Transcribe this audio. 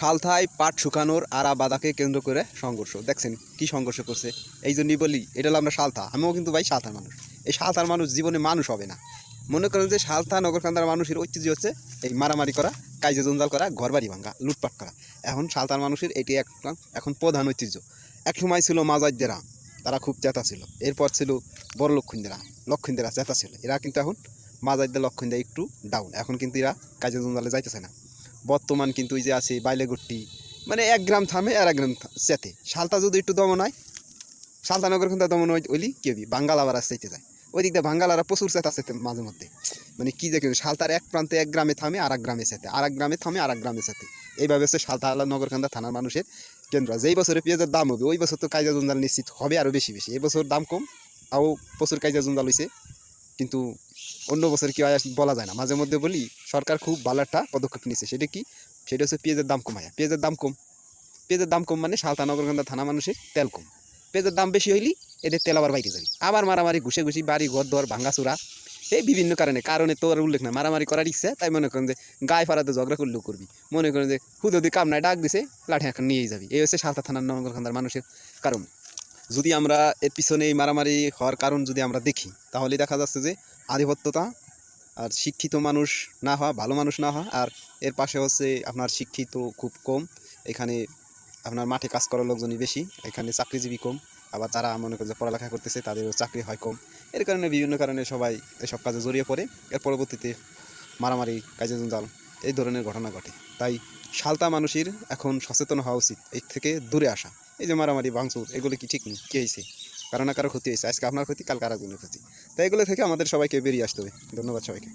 সালথায় পাট শুকানোর আরা বাদাকে কেন্দ্র করে সংঘর্ষ দেখছেন কি সংঘর্ষ করছে। এই জন্যই বলি এটা হলো আমরা সালথা, আমিও কিন্তু ভাই সালথার মানুষ। এই সালথার মানুষ জীবনে মানুষ হবে না। মনে করেন যে সালথা নগরকান্দার মানুষের ঐতিহ্য হচ্ছে এই মারামারি করা, কাইজে জঞ্জাল করা, ঘরবাড়ি ভাঙা, লুটপাট করা। এখন সালথার মানুষের এটি এখন প্রধান ঐতিহ্য। এক সময় ছিল মাজাইদেরা, তারা খুব চেতা ছিল। এরপর ছিল বড় লক্ষিন্দেরা চেতা ছিল। এরা কিন্তু এখন মাজাইদের লক্ষিন্দা একটু ডাউন, এখন কিন্তু এরা কাইজে জঞ্জালে যাইতেছে না। বর্তমান কিন্তু ওই যে আছে বাইলেগুট্টি, মানে 1 গ্রাম থামে আর 1 গ্রাম চেতে। সালতা যদি একটু দমন হয়, সালতানগর কিন্তু দমন ওইলি কেবি বাঙ্গাল আবার চাইতে যায়। ওই দিক দিয়ে বাঙ্গালারা প্রচুর চেতা চেতে মাঝে মধ্যে, মানে কি যে কিন্তু সালতার এক প্রান্তে 1 গ্রামে থামে আর 1 গ্রামে চেতে, আর 1 গ্রামে থামে আর 1 গ্রামে চেতে। এইভাবে হচ্ছে সালতা নগরকান্দা থানার মানুষের কেন্দ্র। যেই বছরে পেঁয়াজের দাম হবে ওই বছর তো কাইজা জঞ্জাল নিশ্চিত হবে আরও বেশি বেশি। এই বছর দাম কম, তাও প্রচুর কাইজা জঞ্জাল হয়েছে, কিন্তু অন্য বছর কি হয় বলা যায় না। মাঝে মধ্যে বলি সরকার খুব ভালো একটা পদক্ষেপ নিচ্ছে। সেটা কি? সেটা হচ্ছে পেঁয়াজের দাম কমায়। পেঁয়াজের দাম কম মানে সালতা নগরকান্দা থানা মানুষের তেল কম। পেঁয়াজের দাম বেশি হইলি এদের তেল আবার বাইরে যাবে, আবার মারামারি, ঘুষি বাড়ি ঘর দর ভাঙ্গাচুরা, এই বিভিন্ন কারণে তো আর উল্লেখ না। মারামারি করার ইচ্ছে, তাই মনে করেন যে গায়ে ফাড়াতে ঝগড়া করলেও করবি, মনে করেন যে হুদি কামনায় ডাক দিছে, লাঠি এখন নিয়েই যাবি। এই হচ্ছে সালতা থানার নগরকান্দার মানুষের কারণ। যদি আমরা এর পিছনে এই মারামারি হওয়ার কারণ যদি আমরা দেখি, তাহলে দেখা যাচ্ছে যে আধিপত্যতা আর শিক্ষিত মানুষ না হওয়া, ভালো মানুষ না হওয়া। আর এর পাশে হচ্ছে আপনার শিক্ষিত খুব কম, এখানে আপনার মাঠে কাজ করার লোকজনই বেশি, এখানে চাকরিজীবী কম। আবার যারা মনে করে যে পড়ালেখা করতেছে তাদেরও চাকরি হয় কম। এর কারণে বিভিন্ন কারণে সবাই এসব কাজে জড়িয়ে পড়ে। এর পরবর্তীতে মারামারি, কাজে জঞ্জাল, এই ধরনের ঘটনা ঘটে। তাই সালতা মানুষের এখন সচেতন হওয়া উচিত, এর থেকে দূরে আসা। এই যে মারামারি ভাঙচুর, এগুলো কি ঠিক নেই? কী হয়েছে? কারো না কারো ক্ষতি হয়েছে, আজকে আপনার ক্ষতি, কাল কার একজনের ক্ষতি। তাই এগুলো থেকে আমাদের সবাইকে বেরিয়ে আসতে হবে। ধন্যবাদ সবাইকে।